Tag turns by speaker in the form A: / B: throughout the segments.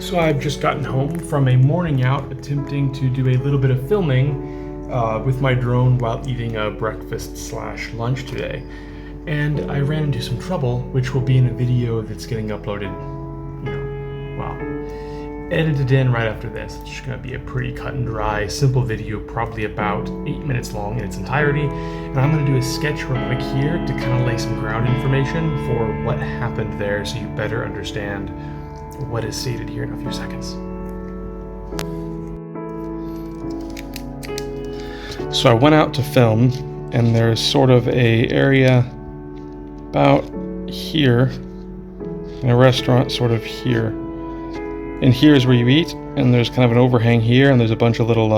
A: So I've just gotten home from a morning out attempting to do a little bit of filming with my drone while eating a breakfast/lunch today. And I ran into some trouble, which will be in a video that's getting uploaded, edited in right after this. It's just gonna be a pretty cut and dry, simple video, probably about 8 minutes long in its entirety. And I'm gonna do a sketch real quick here to kind of lay some ground information for what happened there so you better understand what is stated here in a few seconds. So I went out to film, and there's sort of a area about here, and a restaurant sort of here. And here's where you eat, and there's kind of an overhang here, and there's a bunch of little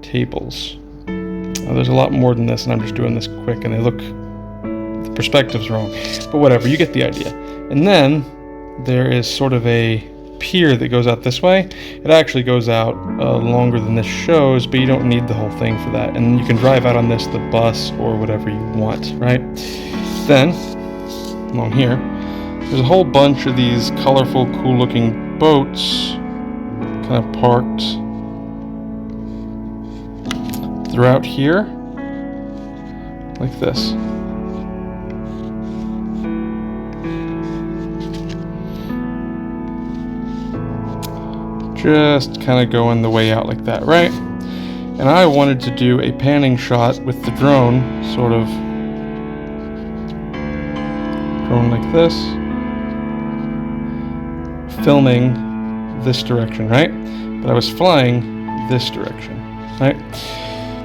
A: tables. There's a lot more than this, and I'm just doing this quick, and the perspective's wrong. But whatever, you get the idea. And then there is sort of a pier that goes out this way. It actually goes out longer than this shows, but you don't need the whole thing for that. And you can drive out on this, the bus, or whatever you want, right? Then, along here, there's a whole bunch of these colorful, cool-looking boats kind of parked throughout here, like this. Just kind of going the way out like that, right? And I wanted to do a panning shot with the drone, sort of drone like this, filming this direction, right? But I was flying this direction, right?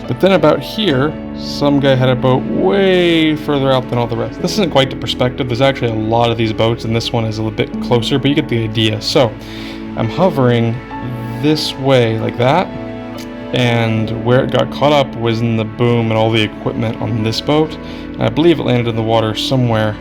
A: But then about here, some guy had a boat way further out than all the rest. This isn't quite the perspective. There's actually a lot of these boats, and this one is a little bit closer, but you get the idea. So I'm hovering this way like that, and where it got caught up was in the boom and all the equipment on this boat. And I believe it landed in the water somewhere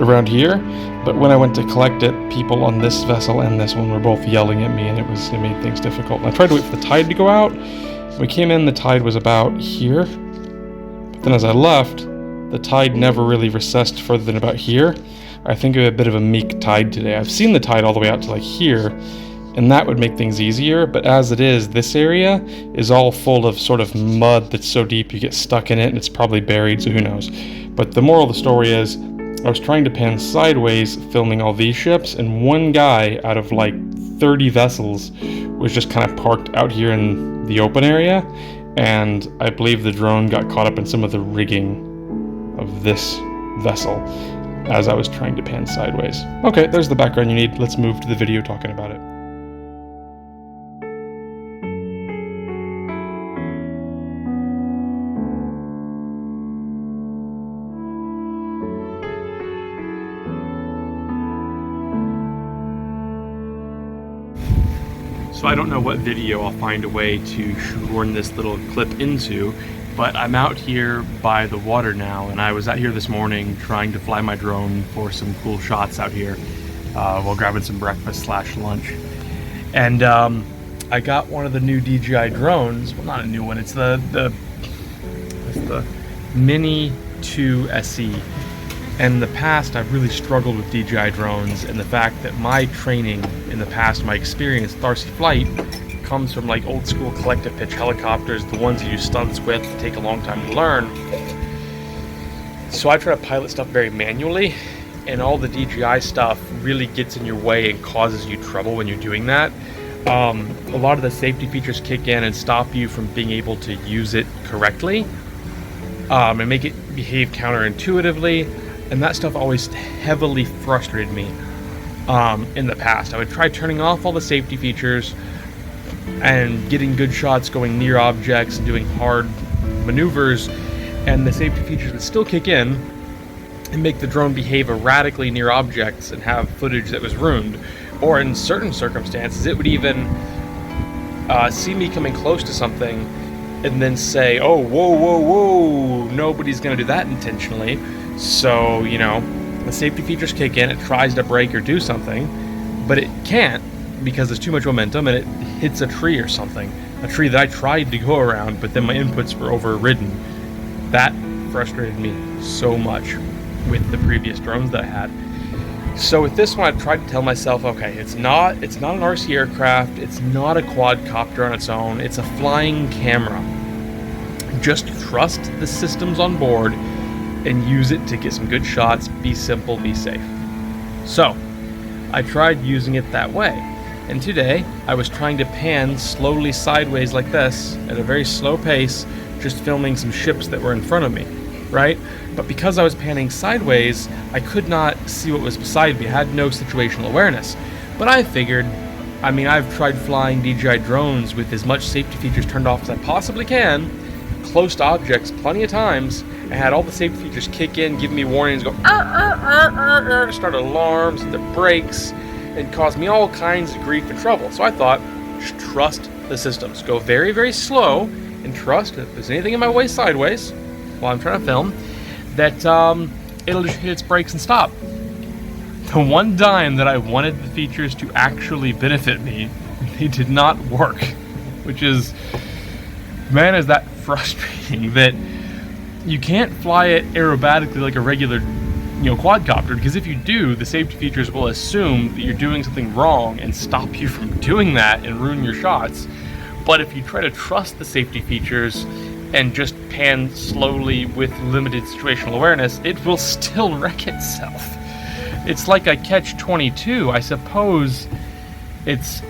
A: around here. But when I went to collect it, people on this vessel and this one were both yelling at me, and it made things difficult. And I tried to wait for the tide to go out. When we came in, the tide was about here. But then as I left, the tide never really recessed further than about here. I think of a bit of a meek tide today. I've seen the tide all the way out to like here, and that would make things easier, but as it is, this area is all full of sort of mud that's so deep you get stuck in it, and it's probably buried, so who knows. But the moral of the story is, I was trying to pan sideways filming all these ships, and one guy out of like 30 vessels was just kind of parked out here in the open area, and I believe the drone got caught up in some of the rigging of this vessel as I was trying to pan sideways. Okay, there's the background you need. Let's move to the video talking about it. So I don't know what video I'll find a way to shoehorn this little clip into, but I'm out here by the water now, and I was out here this morning trying to fly my drone for some cool shots out here while grabbing some breakfast/lunch. And I got one of the new DJI drones. Well, not a new one. It's the Mini 2 SE. And in the past, I've really struggled with DJI drones, and the fact that my training in the past, my experience with RC flight, comes from like old school collective pitch helicopters, the ones you do stunts with, take a long time to learn. So I try to pilot stuff very manually, and all the DJI stuff really gets in your way and causes you trouble when you're doing that. A lot of the safety features kick in and stop you from being able to use it correctly, and make it behave counterintuitively. And that stuff always heavily frustrated me in the past. I would try turning off all the safety features and getting good shots going near objects and doing hard maneuvers, and the safety features would still kick in and make the drone behave erratically near objects and have footage that was ruined. Or in certain circumstances, it would even see me coming close to something and then say, oh, whoa, whoa, whoa, nobody's gonna do that intentionally. So, the safety features kick in, it tries to brake or do something, but it can't because there's too much momentum and it hits a tree or something. A tree that I tried to go around, but then my inputs were overridden. That frustrated me so much with the previous drones that I had. So with this one, I tried to tell myself, okay, it's not an RC aircraft, it's not a quadcopter on its own, it's a flying camera. Just trust the systems on board and use it to get some good shots, be simple, be safe. So, I tried using it that way. And today, I was trying to pan slowly sideways like this, at a very slow pace, just filming some ships that were in front of me, right? But because I was panning sideways, I could not see what was beside me. I had no situational awareness. But I figured, I've tried flying DJI drones with as much safety features turned off as I possibly can, close to objects plenty of times, and had all the safety features kick in, give me warnings, go start alarms, the brakes, and cause me all kinds of grief and trouble. So I thought, just trust the systems. Go very, very slow, and trust if there's anything in my way sideways while I'm trying to film, that it'll just hit its brakes and stop. The one time that I wanted the features to actually benefit me, they did not work, which is, man, is that frustrating that you can't fly it aerobatically like a regular, quadcopter, because if you do, the safety features will assume that you're doing something wrong and stop you from doing that and ruin your shots. But if you try to trust the safety features and just pan slowly with limited situational awareness, it will still wreck itself. It's like a catch-22. I suppose it's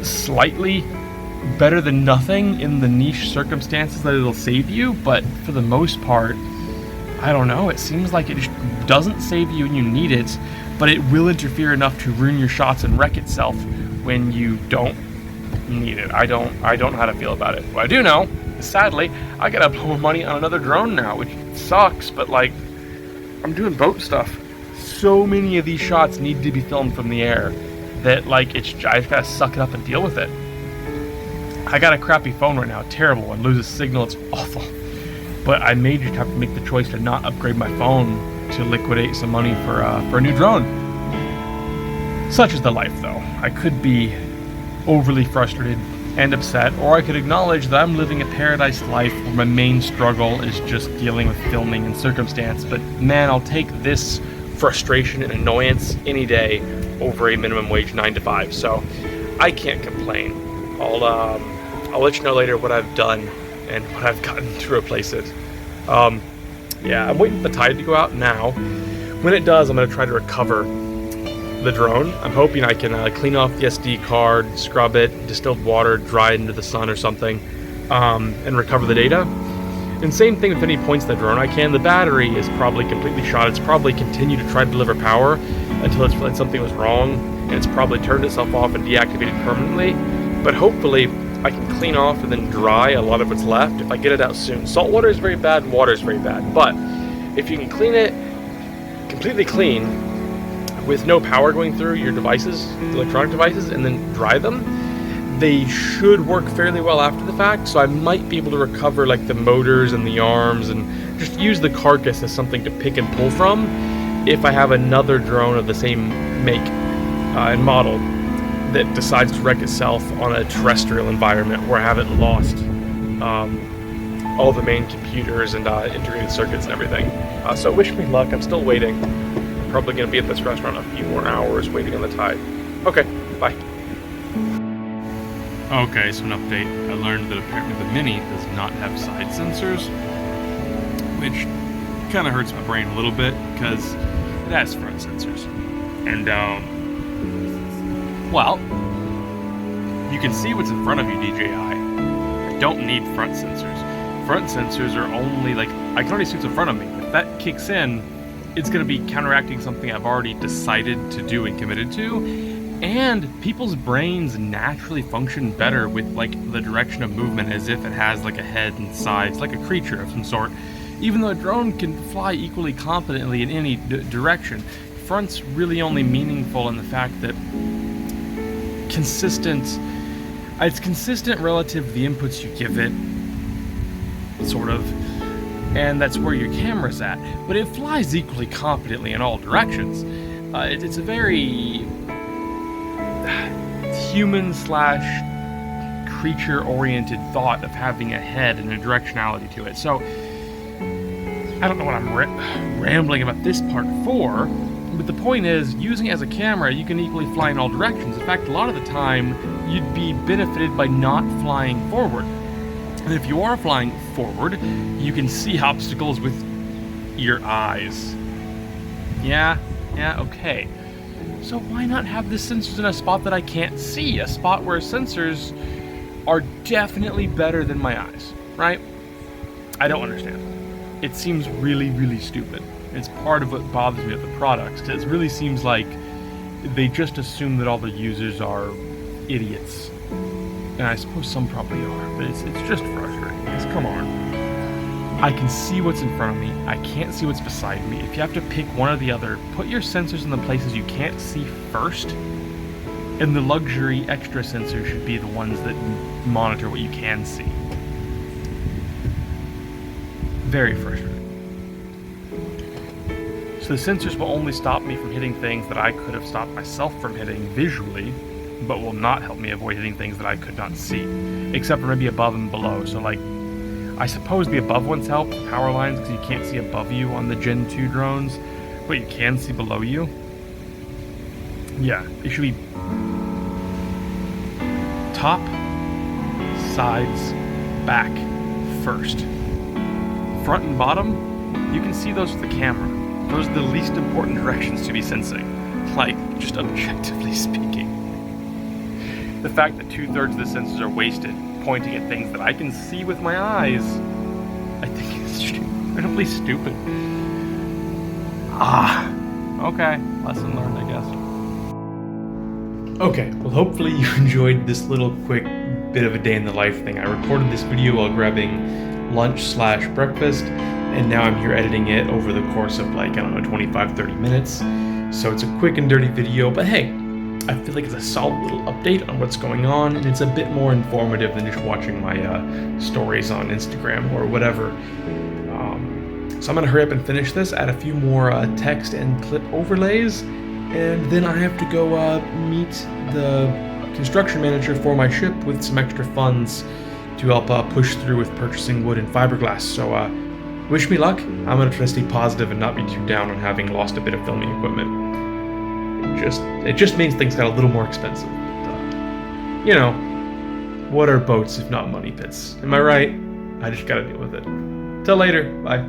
A: slightly better than nothing in the niche circumstances that it'll save you, but for the most part, I don't know, it seems like it just doesn't save you when you need it, but it will interfere enough to ruin your shots and wreck itself when you don't need it. I don't know how to feel about it. What I do know is, sadly, I gotta blow more money on another drone now, which sucks, but I'm doing boat stuff. So many of these shots need to be filmed from the air that I just gotta suck it up and deal with it. I got a crappy phone right now, terrible one, loses signal, it's awful. But I may just have to make the choice to not upgrade my phone to liquidate some money for a new drone. Such is the life, though. I could be overly frustrated and upset, or I could acknowledge that I'm living a paradise life where my main struggle is just dealing with filming and circumstance. But man, I'll take this frustration and annoyance any day over a minimum wage 9 to 5. So I can't complain. I'll let you know later what I've done and what I've gotten to replace it. Yeah, I'm waiting for the tide to go out now. When it does, I'm going to try to recover the drone. I'm hoping I can clean off the SD card, scrub it, distilled water, dry it into the sun or something, and recover the data. And same thing with any points of the drone I can. The battery is probably completely shot. It's probably continued to try to deliver power until it's realized something was wrong, and it's probably turned itself off and deactivated permanently. But hopefully I can clean off and then dry a lot of what's left if I get it out soon. Salt water is very bad and water is very bad. But if you can clean it completely clean with no power going through your devices, electronic devices, and then dry them, they should work fairly well after the fact. So I might be able to recover the motors and the arms and just use the carcass as something to pick and pull from if I have another drone of the same make and model that decides to wreck itself on a terrestrial environment where I haven't lost all the main computers and integrated circuits and everything. So wish me luck. I'm still waiting. I'm probably going to be at this restaurant a few more hours waiting on the tide. Okay, bye. Okay, so an update. I learned that apparently the Mini does not have side sensors, which kind of hurts my brain a little bit because it has front sensors. And, well, you can see what's in front of you, DJI. I don't need front sensors. Front sensors are only I can already see what's in front of me. If that kicks in, it's going to be counteracting something I've already decided to do and committed to. And people's brains naturally function better with the direction of movement as if it has a head and sides, like a creature of some sort. Even though a drone can fly equally competently in any direction, front's really only meaningful in the fact that it's consistent relative to the inputs you give it, sort of, and that's where your camera's at. But it flies equally competently in all directions. It's a very human/creature-oriented thought of having a head and a directionality to it. So I don't know what I'm rambling about this part for, But the point is, using it as a camera, you can equally fly in all directions. In fact, a lot of the time, you'd be benefited by not flying forward. And if you are flying forward, you can see obstacles with your eyes. Yeah, okay. So why not have the sensors in a spot that I can't see? A spot where sensors are definitely better than my eyes, right? I don't understand. It seems really, really stupid. It's part of what bothers me with the products. It really seems like they just assume that all the users are idiots. And I suppose some probably are, but it's just frustrating. Because come on. I can see what's in front of me. I can't see what's beside me. If you have to pick one or the other, put your sensors in the places you can't see first. And the luxury extra sensors should be the ones that monitor what you can see. Very frustrating. So the sensors will only stop me from hitting things that I could have stopped myself from hitting visually, but will not help me avoid hitting things that I could not see, except for maybe above and below. So like, I suppose the above ones help, power lines, because you can't see above you on the Gen 2 drones, but you can see below you. Yeah, it should be top, sides, back, first. Front and bottom, you can see those with the camera. Those are the least important directions to be sensing, like, just objectively speaking. The fact that 2/3 of the sensors are wasted pointing at things that I can see with my eyes, I think is incredibly stupid. Okay, lesson learned, I guess. Okay, well hopefully you enjoyed this little quick bit of a day in the life thing. I recorded this video while grabbing lunch/breakfast, and now I'm here editing it over the course of like, I don't know, 25-30 minutes. So it's a quick and dirty video, but hey, I feel like it's a solid little update on what's going on, and it's a bit more informative than just watching my stories on Instagram or whatever. So I'm gonna hurry up and finish this, add a few more text and clip overlays, and then I have to go meet the construction manager for my ship with some extra funds to help push through with purchasing wood and fiberglass. So wish me luck. I'm gonna try to stay positive and not be too down on having lost a bit of filming equipment. It just means things got a little more expensive. You know, what are boats if not money pits? Am I right? I just gotta deal with it. Till later. Bye.